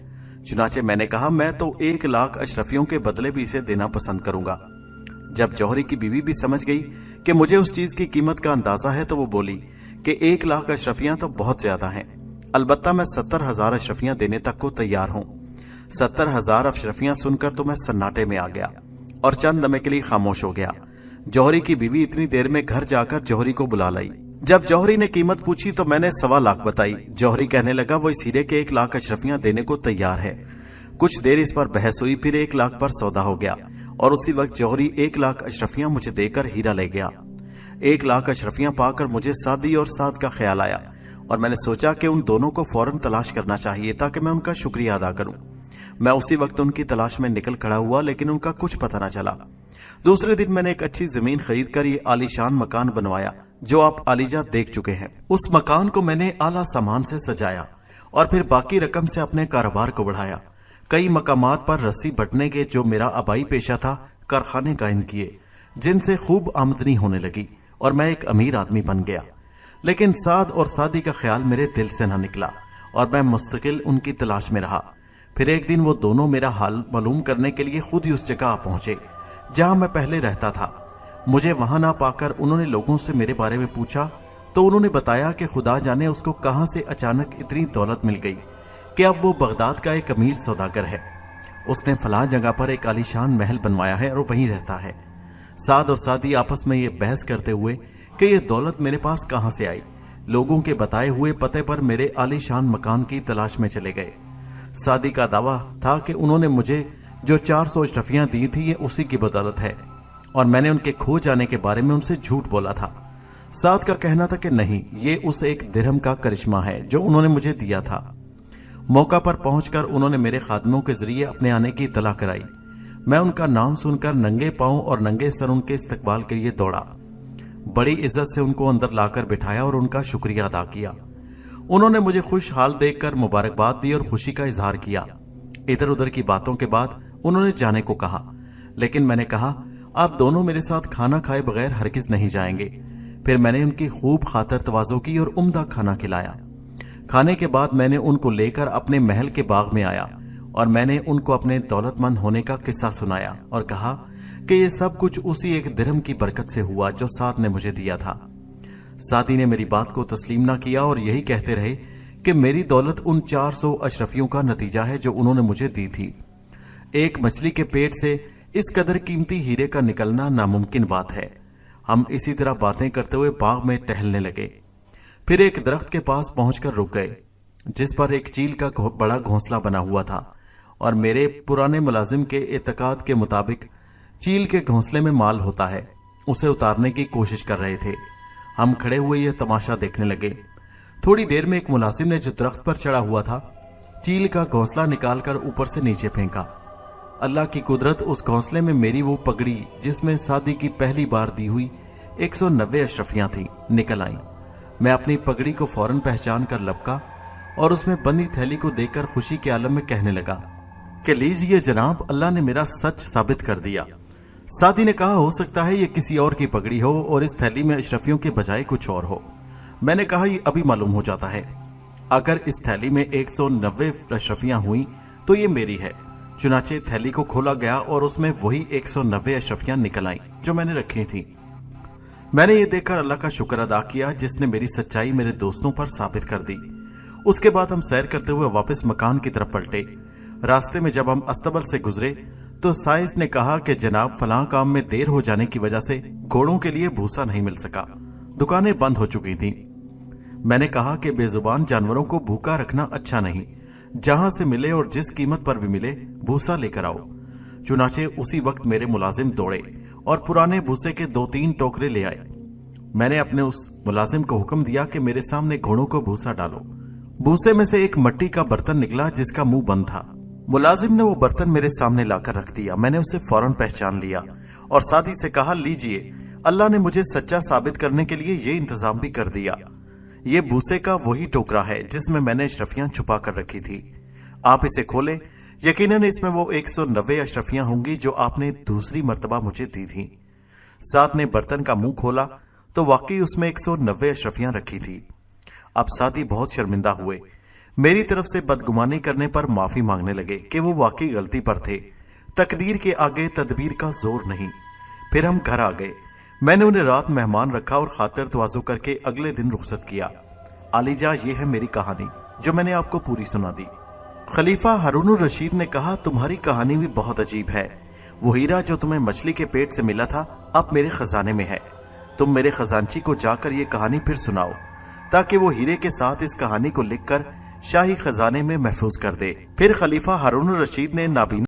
चुनाचे मैंने कहा, मैं तो 1 लाख अशरफियों के बदले भी इसे देना पसंद करूंगा। जब जौहरी की बीवी भी समझ गई कि मुझे उस चीज की कीमत का अंदाजा है तो वो बोली कि 1 लाख अशरफियां तो बहुत ज्यादा हैं, अलबत्ता मैं 70,000 अशरफियां देने तक को तैयार हूं। 70,000 अशरफियां सुनकर तो मैं सन्नाटे में आ गया और चंद लम्हे के लिए खामोश हो गया। जौहरी की बीवी इतनी देर में घर जाकर जौहरी को बुला लाई। जब जौहरी ने कीमत पूछी तो मैंने 1.25 लाख बताई। जौहरी कहने लगा वो इस हीरे के 1 लाख अशरफियां देने को तैयार है। कुछ देर इस पर बहस हुई, फिर 1 लाख पर सौदा हो गया और उसी वक्त जौहरी 1 लाख अशरफियां मुझे देकर हीरा ले गया। 1 लाख अशरफियां पाकर मुझे सादी और साद का ख्याल आया और मैंने सोचा कि उन दोनों को फौरन तलाश करना चाहिए ताकि मैं उनका शुक्रिया अदा करूं। मैं उसी वक्त उनकी तलाश में निकल खड़ा हुआ, लेकिन उनका कुछ पता न चला। दूसरे दिन मैंने एक अच्छी जमीन खरीद कर ये आलीशान मकान बनवाया जो आप आलीजा देख चुके हैं। उस मकान को मैंने आला सामान से सजाया और फिर बाकी रकम से अपने कारोबार को बढ़ाया। कई मकामात पर रस्सी बटने के जो मेरा आबाई पेशा था, कारखाने कायम किए जिनसे खूब आमदनी होने लगी और मैं एक अमीर आदमी बन गया। लेकिन साद और सादी का ख्याल मेरे दिल से न निकला और मैं मुस्तकिल उनकी तलाश में रहा। फिर एक दिन वो दोनों मेरा हाल मालूम करने के लिए खुद ही उस जगह पहुंचे जहां मैं पहले रहता था। मुझे वहां ना पाकर उन्होंने लोगों से मेरे बारे में पूछा तो उन्होंने बताया कि खुदा जाने उसको कहां से अचानक इतनी दौलत मिल गई कि अब वो बगदाद का एक अमीर सौदागर है। उसने फलां जगह पर एक आलीशान महल बनवाया है और वहीं रहता है। साद और सादी आपस में ये बहस करते हुए कि ये दौलत मेरे पास कहां से आई, लोगों के बताए हुए पते पर मेरे आलीशान मकान की तलाश में चले गए। सादी का दावा था कि उन्होंने मुझे जो 400 अशरफियां दी थी ये उसी की बदौलत है और मैंने उनके खो जाने के बारे में उनसे झूठ बोला था। साद का कहना था कि नहीं, ये उस एक दिरहम का करिश्मा है जो उन्होंने मुझे दिया था। मौका पर पहुंचकर उन्होंने मेरे खादमों के जरिए अपने आने की इत्तला कराई। मैं उनका नाम सुनकर नंगे पांव और नंगे सर उनके इस्तकबाल के लिए दौड़ा। बड़ी इज्जत से उनको अंदर लाकर बिठाया और उनका शुक्रिया अदा किया। उन्होंने मुझे खुशहाल देखकर मुबारकबाद दी और खुशी का इजहार किया। इधर उधर की बातों के बाद उन्होंने जाने को कहा, लेकिन मैंने कहा आप दोनों मेरे साथ खाना खाए बगैर हरगिज नहीं जाएंगे। फिर मैंने उनकी खूब खातर तवाज़ो की और उम्दा खाना खिलाया। खाने के बाद मैंने उनको लेकर अपने महल के बाग में आया और मैंने उनको अपने दौलतमंद होने का किस्सा सुनाया और कहा कि ये सब कुछ उसी एक दिरहम की बरकत से हुआ जो साद ने मुझे दिया था। सादी ने मेरी बात को तस्लीम न किया और यही कहते रहे कि मेरी दौलत उन 400 अशरफियों का नतीजा है जो उन्होंने मुझे दी थी। एक मछली के पेट से इस कदर कीमती हीरे का निकलना नामुमकिन बात है। हम इसी तरह बातें करते हुए बाग में टहलने लगे। फिर एक दरख्त के पास पहुंचकर रुक गए जिस पर एक चील का बड़ा घोंसला बना हुआ था और मेरे पुराने मुलाजिम के एतकाद के मुताबिक चील के घोंसले में माल होता है। उसे उतारने की कोशिश कर रहे थे। हम खड़े हुए यह तमाशा देखने लगे। थोड़ी देर में एक मुलाजिम ने जो दरख्त पर चढ़ा हुआ था चील का घोंसला निकालकर ऊपर से नीचे फेंका। اللہ की कुदरत उस घोंसले में मेरी वो पगड़ी जिसमें शादी की पहली बार दी हुई 190 अशरफियां थी निकल आई। मैं अपनी पगड़ी को फौरन पहचान कर लपका और उसमें बंदी थैली को देखकर खुशी के आलम में कहने लगा कि लीजिए जनाब, अल्लाह ने मेरा सच साबित कर दिया। सादी ने कहा, हो सकता है ये किसी और की पगड़ी हो और इस थैली में अशरफियों के बजाय कुछ और हो। मैंने कहा, ये अभी मालूम हो जाता है। अगर इस थैली में 190 अशरफियां हुई तो ये मेरी है। चुनाचे थैली को खोला गया और उसमें वही 190 अशरफियां निकल आई जो मैंने रखी थी। मैंने ये देखकर अल्लाह का शुक्र अदा किया जिसने मेरी सच्चाई मेरे दोस्तों पर साबित कर दी। उसके बाद हम सैर करते हुए वापस मकान की तरफ पलटे। रास्ते में जब हम अस्तबल से गुजरे तो साइंस ने कहा कि जनाब, फलां काम में देर हो जाने की वजह से घोड़ों के लिए भूसा नहीं मिल सका, दुकानें बंद हो चुकी थीं। मैंने कहा कि बेजुबान जानवरों को भूखा रखना अच्छा नहीं, जहां से मिले और जिस कीमत पर भी मिले भूसा लेकर आओ। चुनाचे उसी वक्त मेरे मुलाजिम दौड़े और पुराने भूसे के 2-3 टोकरे ले आए। मैंने अपने उस मुलाजिम को हुक्म दिया कि मेरे सामने घोड़ों को भूसा डालो। भूसे में से एक मिट्टी का बर्तन निकला जिसका मुंह बंद था। मुलाजिम ने वो बर्तन मेरे सामने लाकर रख दिया। मैंने उसे फौरन पहचान लिया और सादी से कहा, लीजिए, अल्लाह ने मुझे सच्चा साबित करने के लिए ये इंतजाम भी कर दिया। ये भूसे का वही टोकरा है जिसमें मैंने अशरफियां छुपा कर रखी थी। आप इसे खोलें, यकीनन इसमें वो 190 अशरफियां होंगी जो आपने दूसरी मर्तबा मुझे दी थी। साद ने बर्तन का मुंह खोला तो वाकई उसमें 190 अशरफियां रखी थी। अब सादी बहुत शर्मिंदा हुए, मेरी तरफ से बदगुमानी करने पर माफी मांगने लगे कि वो वाकई गलती पर थे। तकदीर के आगे तदबीर का जोर नहीं। फिर हम घर आ गए। मैंने उन्हें रात मेहमान रखा और खातिर तवाज़ु करके अगले दिन रुखसत किया। आलिजा, ये है मेरी कहानी जो मैंने आपको पूरी सुना दी। खलीफा हारून रशीद ने कहा, तुम्हारी कहानी भी बहुत अजीब है। वो हीरा जो तुम्हें मछली के पेट से मिला था अब मेरे खजाने में है। तुम मेरे खजानची को जाकर ये कहानी फिर सुनाओ ताकि वो हीरे के साथ इस कहानी को लिखकर शाही खजाने में महफूज कर दे। फिर खलीफा हारून रशीद ने नाबीना